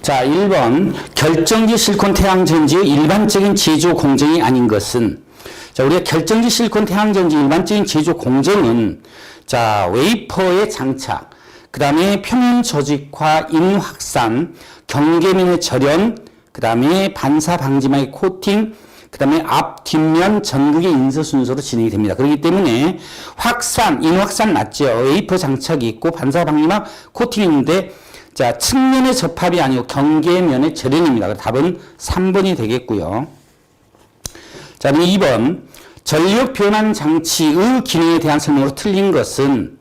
자, 1번 결정지 실리콘 태양전지의 일반적인 제조 공정이 아닌 것은, 자, 우리가 결정지 실리콘 태양전지 일반적인 제조 공정은, 자, 웨이퍼의 장착, 그 다음에 표면 조직화, 인 확산, 경계면의 절연, 그 다음에 반사 방지막의 코팅, 그 다음에 앞, 뒷면, 전극의 인쇄 순서로 진행이 됩니다. 그렇기 때문에 확산, 인 확산 맞죠? 웨이퍼 장착이 있고 반사 방지막 코팅이 있는데, 자, 측면의 접합이 아니고 경계면의 절연입니다. 답은 3번이 되겠고요. 자, 그럼 2번. 전력 변환 장치의 기능에 대한 설명으로 틀린 것은,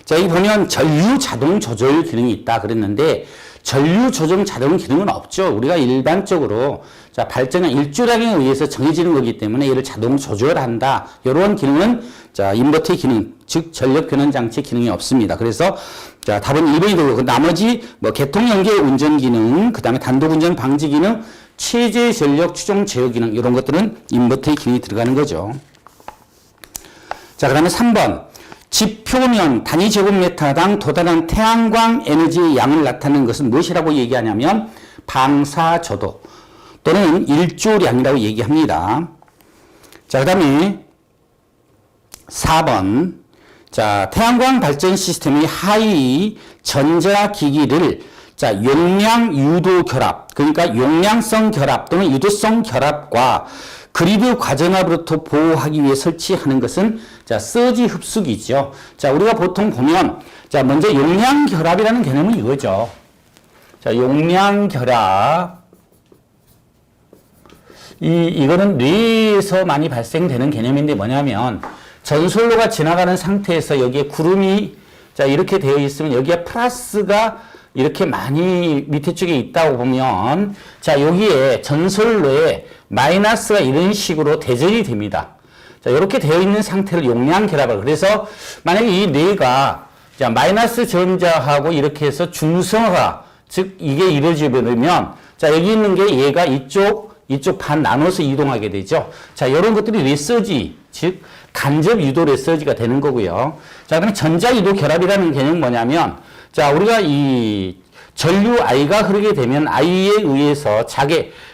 자, 여기 보면 전류 자동 조절 기능이 있다 그랬는데, 전류 조정 자동 기능은 없죠. 우리가 일반적으로, 자, 발전한 일조량에 의해서 정해지는 거기 때문에 이를 자동 조절한다. 이런 기능은, 자, 인버터의 기능, 즉, 전력 변환 장치 기능이 없습니다. 그래서, 자, 답은 2번이 되고, 그 나머지, 뭐, 개통 연계 운전 기능, 그 다음에 단독 운전 방지 기능, 최대 전력 추종 제어 기능, 이런 것들은 인버터의 기능이 들어가는 거죠. 자, 그 다음에 3번. 집 표면 단위 제곱미터당 도달한 태양광 에너지의 양을 나타내는 것은 무엇이라고 얘기하냐면, 방사조도 또는 일조량이라고 얘기합니다. 자, 그 다음에 4번. 자, 태양광 발전 시스템의 하위 전자기기를, 자, 용량 유도 결합, 그러니까 용량성 결합 또는 유도성 결합과 그리드 과전압으로부터 보호하기 위해 설치하는 것은, 자, 서지 흡수기죠. 자, 우리가 보통 보면, 자, 먼저 용량 결합이라는 개념은 이거죠. 자, 용량 결합. 이거는 뇌에서 많이 발생되는 개념인데 뭐냐면, 전솔로가 지나가는 상태에서 여기에 구름이, 자, 이렇게 되어 있으면 여기에 플러스가 이렇게 많이 밑에 쪽에 있다고 보면, 자, 여기에 전솔로에 마이너스가 이런 식으로 대전이 됩니다. 자, 이렇게 되어 있는 상태를 용량 결합을. 그래서 만약에 이 뇌가, 자, 마이너스 전자하고 이렇게 해서 중성화, 즉 이게 이루어지면, 자, 여기 있는 게 얘가 이쪽 반 나눠서 이동하게 되죠. 자, 이런 것들이 레서지, 즉 간접 유도 레서지가 되는 거고요. 자, 그러면 전자 유도 결합이라는 개념은 뭐냐면, 자, 우리가 이 전류 I가 흐르게 되면 I에 의해서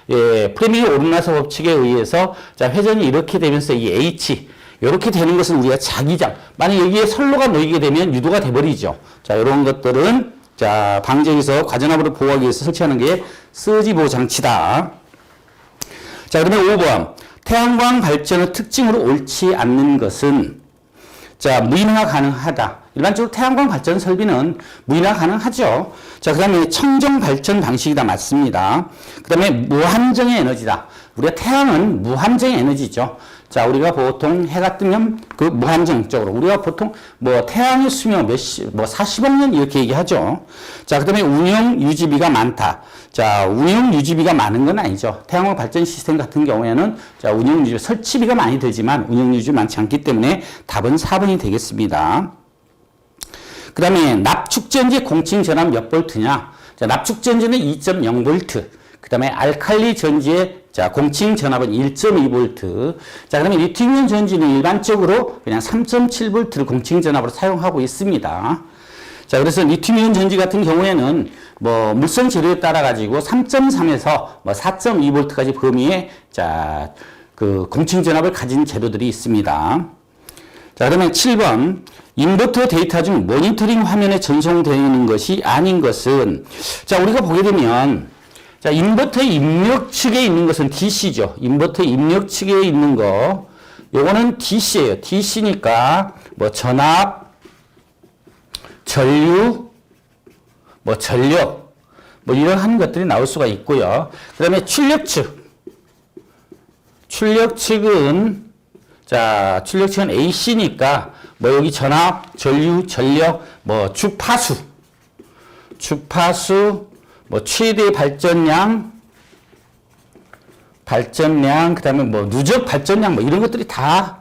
프레밍의 오르나서 법칙에 의해서, 자, 회전이 이렇게 되면서 이 H, 이렇게 되는 것은 우리가 자기장. 만약 여기에 선로가 놓이게 되면 유도가 돼버리죠. 자, 이런 것들은, 자, 방지에서 과전압으로 보호하기 위해서 설치하는 게 서지 보호 장치다. 자, 그러면 5번. 태양광 발전의 특징으로 옳지 않는 것은, 자, 무인화 가능하다. 일반적으로 태양광 발전 설비는 무인화 가능하죠. 자, 그 다음에 청정 발전 방식이다. 맞습니다. 그 다음에 무한정의 에너지다. 우리가 태양은 무한정의 에너지죠. 자, 우리가 보통 해가 뜨면 그 무한정적으로, 우리가 보통 뭐 태양의 수명 뭐 40억 년 이렇게 얘기하죠. 자, 그 다음에 운영 유지비가 많다. 자, 운영 유지비가 많은 건 아니죠. 태양광 발전 시스템 같은 경우에는, 자, 운영 유지비, 설치비가 많이 들지만 운영 유지비 많지 않기 때문에 답은 4번이 되겠습니다. 그 다음에 납축전지 공칭 전압 몇 볼트냐? 자, 납축전지는 2.0볼트. 그 다음에 알칼리 전지의, 자, 공칭 전압은 1.2볼트. 자, 그러면 리튬이온 전지는 일반적으로 그냥 3.7볼트를 공칭 전압으로 사용하고 있습니다. 자, 그래서 리튬이온 전지 같은 경우에는 뭐 물성 재료에 따라 가지고 3.3에서 뭐 4.2볼트까지 범위의, 자, 그 공칭 전압을 가진 재료들이 있습니다. 자, 그러면 7번. 인버터 데이터 중 모니터링 화면에 전송되는 것이 아닌 것은, 자, 우리가 보게 되면, 자, 인버터 입력 측에 있는 것은 DC죠. 인버터 입력 측에 있는 거, 요거는 DC예요. DC니까 뭐 전압, 전류, 뭐 전력, 뭐 이런 것들이 나올 수가 있고요. 그 다음에 출력 측. 출력 측은, 자, 출력 측은 AC니까 뭐 여기 전압, 전류, 전력, 뭐 주파수, 뭐 최대 발전량, 그 다음에 뭐 누적 발전량, 뭐 이런 것들이 다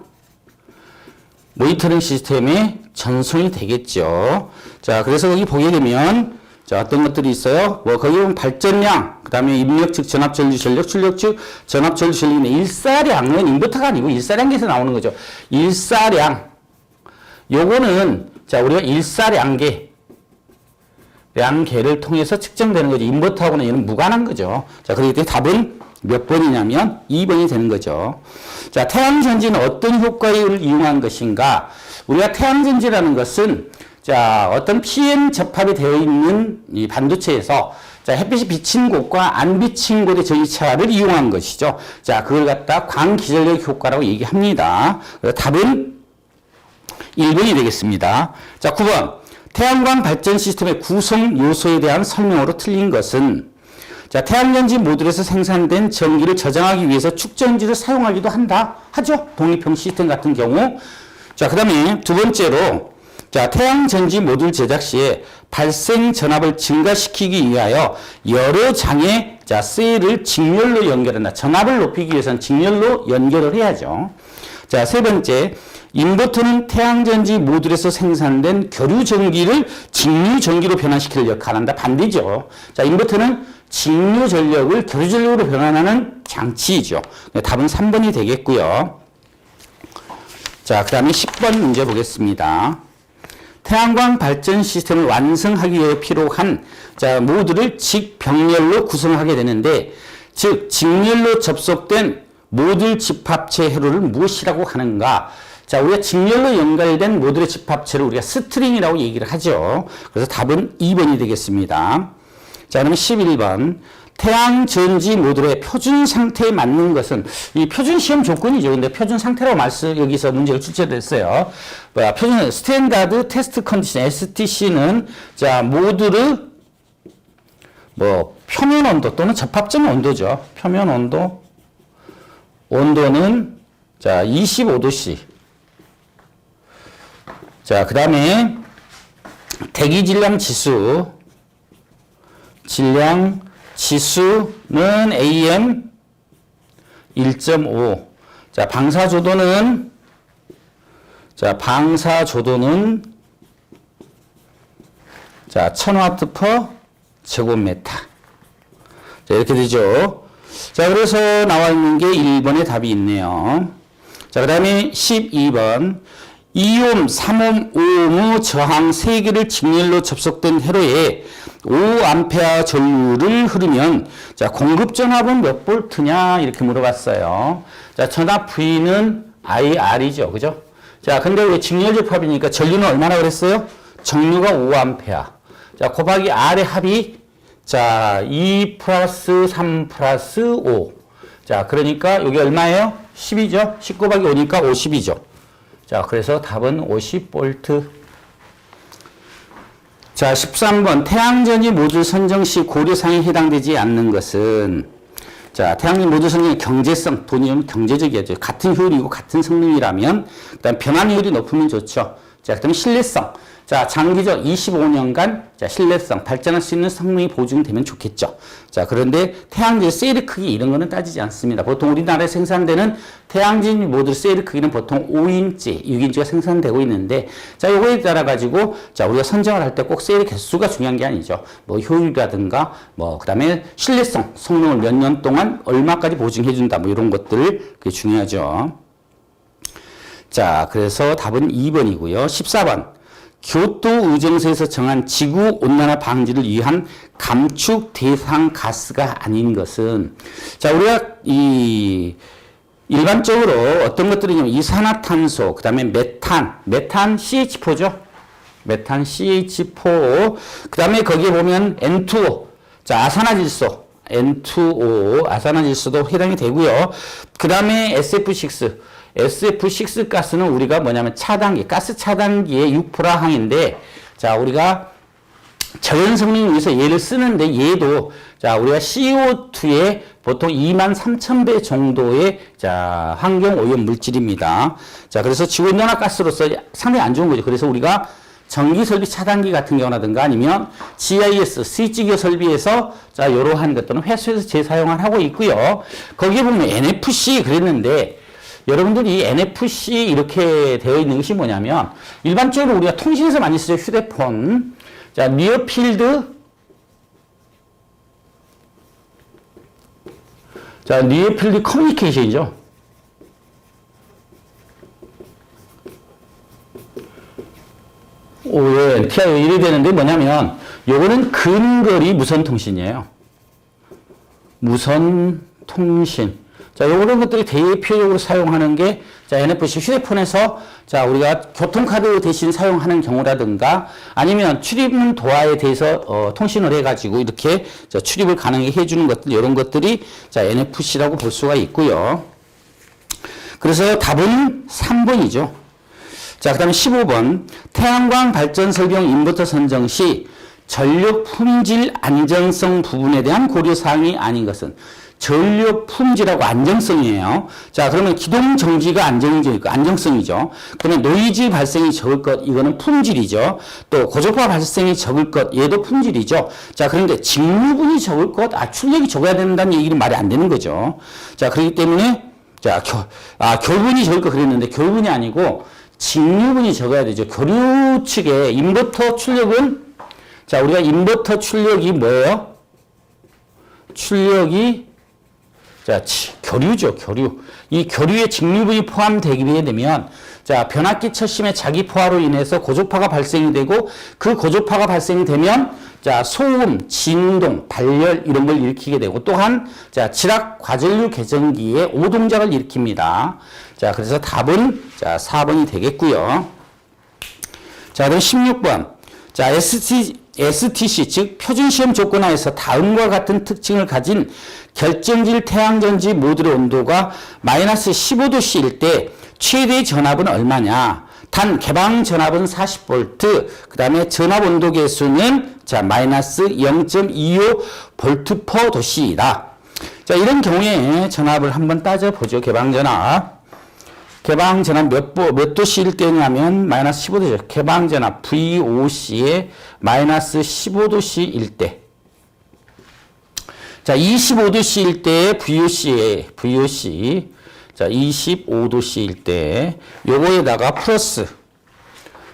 모니터링 시스템에 전송이 되겠죠. 자, 그래서 여기 보게 되면, 자, 어떤 것들이 있어요? 뭐 거기 보면 발전량, 그 다음에 입력 측 전압, 전류, 전력, 출력 측 전압, 전류, 전력인데, 일사량은 인버터가 아니고 일사량계에서 나오는 거죠. 일사량. 요거는, 자, 우리가 일사량계, 계를 통해서 측정되는 거죠. 인버터하고는 얘는 무관한 거죠. 자, 그렇기 때문에 답은 몇 번이냐면 2번이 되는 거죠. 자, 태양전지는 어떤 효과를 이용한 것인가? 우리가 태양전지라는 것은 자, 어떤 PN 접합이 되어 있는 이 반도체에서 자, 햇빛이 비친 곳과 안 비친 곳의 전기차를 이용한 것이죠. 자, 그걸 갖다 광기전력 효과라고 얘기합니다. 그래서 답은 1번이 되겠습니다. 자, 9번. 태양광 발전 시스템의 구성 요소에 대한 설명으로 틀린 것은 자, 태양전지 모듈에서 생산된 전기를 저장하기 위해서 축전지를 사용하기도 하죠. 독립형 시스템 같은 경우. 자, 그 다음에 두 번째로 자, 태양전지 모듈 제작 시에 발생 전압을 증가시키기 위하여 여러 장의 자, 셀을 직렬로 연결한다. 전압을 높이기 위해서는 직렬로 연결을 해야죠. 자, 세 번째. 인버터는 태양전지 모듈에서 생산된 교류 전기를 직류 전기로 변환시키는 역할을 한다. 반대죠. 자, 인버터는 직류 전력을 교류 전력으로 변환하는 장치이죠. 답은 3번이 되겠고요. 자, 그 다음에 10번 문제 보겠습니다. 태양광 발전 시스템을 완성하기 위해 필요한 자, 모듈을 직병렬로 구성하게 되는데, 즉 직렬로 접속된 모듈 집합체 회로를 무엇이라고 하는가? 자, 우리가 직렬로 연결된 모듈의 집합체를 우리가 스트링이라고 얘기를 하죠. 그래서 답은 2번이 되겠습니다. 자, 그러면 11번. 태양전지 모듈의 표준 상태에 맞는 것은 이 표준 시험 조건이죠. 근데 표준 상태라고 여기서 문제를 출제됐어요. 표준 스탠다드 테스트 컨디션 STC는 자, 모듈의 표면 온도 또는 접합점 온도죠. 표면 온도는 자, 25도씨. 자, 그 다음에 대기 질량 지수는 AM 1.5. 자, 방사조도는 자, 1000W per 제곱미터. 자, 이렇게 되죠. 자, 그래서 나와 있는 게 1번의 답이 있네요. 자, 그 다음에 12번. 2옴, 3옴, 5옴의 저항 3개를 직렬로 접속된 회로에 5A 전류를 흐르면 자, 공급 전압은 몇 볼트냐 이렇게 물어봤어요. 자, 전압 V는 IR이죠. 그죠? 자, 근데 우리 직렬 접합이니까 전류는 얼마나 그랬어요? 정류가 5A. 자, 곱하기 R의 합이 자, 2 플러스 3 플러스 5. 자, 그러니까 이게 얼마예요? 10이죠? 10 곱하기 5니까 50이죠. 자, 그래서 답은 50V. 자, 13번. 태양전지 모듈 선정 시 고려사항에 해당되지 않는 것은 자, 태양전 모듈 선정의 경제성, 돈이면 경제적이죠. 같은 효율이고 같은 성능이라면 그다음 변환율이 높으면 좋죠. 자, 그다음에 신뢰성. 자, 장기적 25년간 자, 신뢰성, 발전할 수 있는 성능이 보증되면 좋겠죠. 자, 그런데 태양전 셀 크기 이런 거는 따지지 않습니다. 보통 우리나라에 생산되는 태양전 모듈 셀 크기는 보통 5인치, 6인치가 생산되고 있는데 자, 요거에 따라 가지고 자, 우리가 선정을 할 때 꼭 셀 개수가 중요한 게 아니죠. 효율이라든가 그다음에 신뢰성, 성능을 몇 년 동안 얼마까지 보증해 준다. 이런 것들 그게 중요하죠. 자, 그래서 답은 2번이고요. 14번. 교토의정서에서 정한 지구온난화 방지를 위한 감축 대상 가스가 아닌 것은 자, 우리가 일반적으로 어떤 것들이냐면 이산화탄소, 그 다음에 메탄 CH4죠. 메탄 CH4, 그 다음에 거기에 보면 N2O, 자, 아산화질소, N2O, 아산화질소도 해당이 되고요. 그 다음에 SF6 가스는 우리가 뭐냐면 가스 차단기의 6%항인데, 자, 우리가 저연 성능을 위해서 얘를 쓰는데 얘도, 자, 우리가 CO2의 보통 23,000배 정도의, 자, 환경 오염 물질입니다. 자, 그래서 지구온난화 가스로서 상당히 안 좋은 거죠. 그래서 우리가 전기 설비 차단기 같은 경우라든가 아니면 GIS, 스위치기어 설비에서 자, 이러한 것들은 회수해서 재사용을 하고 있고요. 거기에 보면 NFC 그랬는데, 여러분들이 NFC 이렇게 되어 있는 것이 뭐냐면 일반적으로 우리가 통신에서 많이 쓰죠. 휴대폰. 자, 니어필드. 자, 니어필드 커뮤니케이션이죠. 예, TI 이래 되는데 뭐냐면 요거는 근거리 무선통신이에요. 무선통신. 자, 이런 것들이 대표적으로 사용하는 게, 자, NFC 휴대폰에서, 자, 우리가 교통카드 대신 사용하는 경우라든가, 아니면 출입문 도화에 대해서, 통신을 해가지고, 이렇게, 자, 출입을 가능하게 해주는 것들, 이런 것들이, 자, NFC라고 볼 수가 있고요. 그래서 답은 3번이죠. 자, 그 다음에 15번. 태양광 발전 설비용 인버터 선정 시, 전력 품질 안정성 부분에 대한 고려사항이 아닌 것은, 전력 품질하고 안정성이에요. 자, 그러면 기동 정지가 안정성이죠. 그러면 노이즈 발생이 적을 것, 이거는 품질이죠. 또 고주파 발생이 적을 것, 얘도 품질이죠. 자, 그런데 직류분이 적을 것, 출력이 적어야 된다는 얘기는 말이 안 되는 거죠. 자, 그렇기 때문에, 자, 교분이 적을 것 그랬는데, 교분이 아니고, 직류분이 적어야 되죠. 교류 측에 인버터 출력은, 자, 우리가 인버터 출력이 뭐예요? 출력이, 자, 교류죠, 교류. 이 교류에 직류분이 포함되게 되면, 자, 변압기 철심의 자기 포화로 인해서 고조파가 발생이 되고, 그 고조파가 발생이 되면, 자, 소음, 진동, 발열, 이런 걸 일으키게 되고, 또한, 자, 지락 과전류 개전기에 오동작을 일으킵니다. 자, 그래서 답은, 자, 4번이 되겠고요. 자, 그럼 16번. 자, STC, 즉 표준시험 조건하에서 다음과 같은 특징을 가진 결정질 태양전지 모듈의 온도가 마이너스 15도씨일 때 최대 전압은 얼마냐? 단 개방 전압은 40V, 그 다음에 전압 온도 계수는, 자, 마이너스 0.25 볼트 퍼 도씨이다. 자, 이런 경우에 전압을 한번 따져보죠. 개방 전압. 개방 전압 몇 도씨일 때냐면 마이너스 15도죠. 개방 전압 VOC에 마이너스 15도씨일 때. 자, 25도씨일 때 VOC. 자, 25도씨일 때 요거에다가 플러스.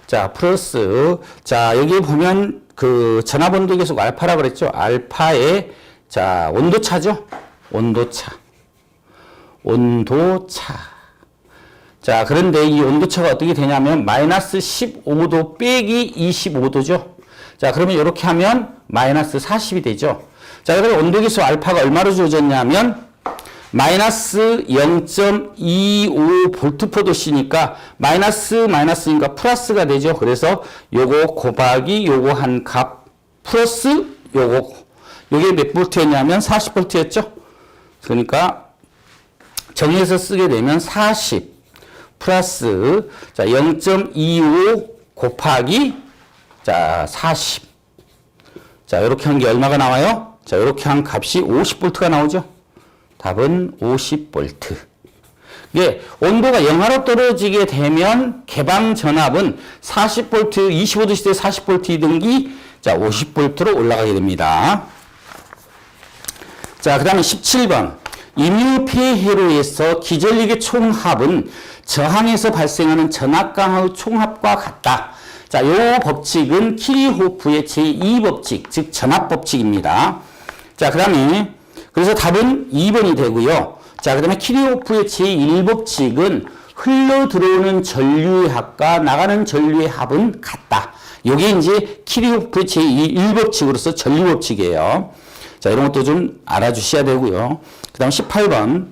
자, 플러스. 자, 여기 보면 그 전압 온도 계속 알파라 그랬죠. 알파의, 자, 온도차죠. 온도차. 자, 그런데 이 온도차가 어떻게 되냐면 마이너스 15도 빼기 25도죠. 자, 그러면 이렇게 하면 마이너스 40이 되죠. 자, 그러면 온도계수 알파가 얼마로 주어졌냐면 마이너스 0.25 볼트 퍼 도씨니까 마이너스니까 플러스가 되죠. 그래서 요거 곱하기 요거 한 값 플러스 요게 몇 볼트였냐면 40볼트였죠. 그러니까 정리해서 쓰게 되면 40 플러스, 자, 0.25 곱하기, 자, 40. 자, 이렇게 한 게 얼마가 나와요? 자, 이렇게 한 값이 50볼트가 나오죠? 답은 50볼트. 예, 온도가 영하로 떨어지게 되면 개방 전압은 40볼트, 25도 시대 40볼트이든지, 자, 50볼트로 올라가게 됩니다. 자, 그 다음에 17번. 임유 폐회로에서 기전력의 총합은 저항에서 발생하는 전압 강의 총합과 같다. 자, 요 법칙은 키리호프의 제2법칙, 즉 전압 법칙입니다. 자, 그다음에 그래서 답은 2번이 되고요. 자, 그다음에 키리호프의 제1법칙은 흘러 들어오는 전류의 합과 나가는 전류의 합은 같다. 요게 이제 키리호프의 제1법칙으로서 전류법칙이에요. 자, 이런 것도 좀 알아주셔야 되고요. 그다음 18번.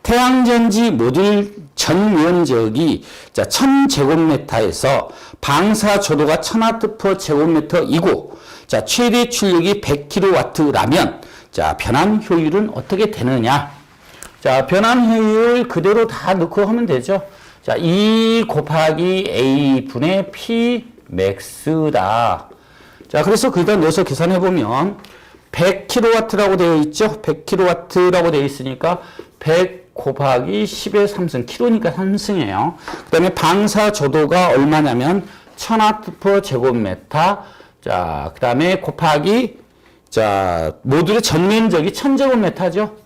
태양전지 모듈 전 면적이, 자, 1000제곱미터에서 방사 조도가 1000W 제곱미터이고, 자, 최대 출력이 100kW라면, 자, 변환 효율은 어떻게 되느냐? 자, 변환 효율 그대로 다 넣고 하면 되죠. 자, E 곱하기 A 분의 P max다. 자, 그래서 거기다 넣어서 계산해 보면 100kW라고 되어 있죠. 100kW라고 되어 있으니까 100 곱하기 10의 3승, kg니까 3승이에요. 그 다음에 방사 조도가 얼마냐면 1000W 제곱미터. 자, 그 다음에 곱하기, 자, 모듈의 전면적이 1000제곱미터죠.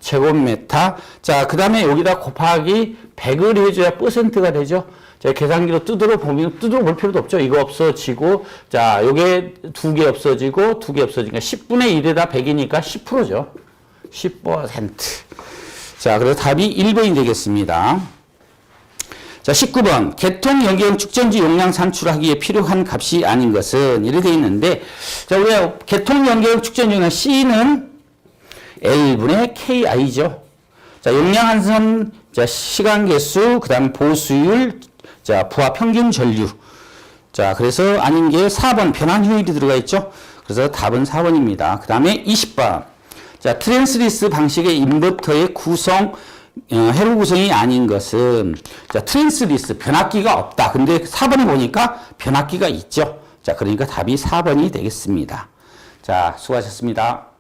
1000제곱미터. 자, 그 다음에 여기다 곱하기 100을 해줘야 퍼센트가 되죠. 자, 계산기로 뜯어 볼 필요도 없죠. 이거 없어지고, 자, 요게 2개 없어지고, 2개 없어지니까 10분의 1에다 100이니까 10%죠. 10%. 자, 그래서 답이 1번이 되겠습니다. 자, 19번. 개통 연계형 축전지 용량 산출하기에 필요한 값이 아닌 것은 이렇게 되어 있는데, 자, 우리가 개통 연계형 축전지 용량 C는 L분의 KI죠. 자, 용량 한선, 자, 시간 개수, 그 다음 보수율, 자, 부하 평균 전류. 자, 그래서 아닌 게 4번 변환 효율이 들어가 있죠. 그래서 답은 4번입니다. 그 다음에 20번. 자, 트랜스리스 방식의 인버터의 구성, 회로 구성이 아닌 것은, 자, 트랜스리스, 변압기가 없다. 근데 4번에 보니까 변압기가 있죠. 자, 그러니까 답이 4번이 되겠습니다. 자, 수고하셨습니다.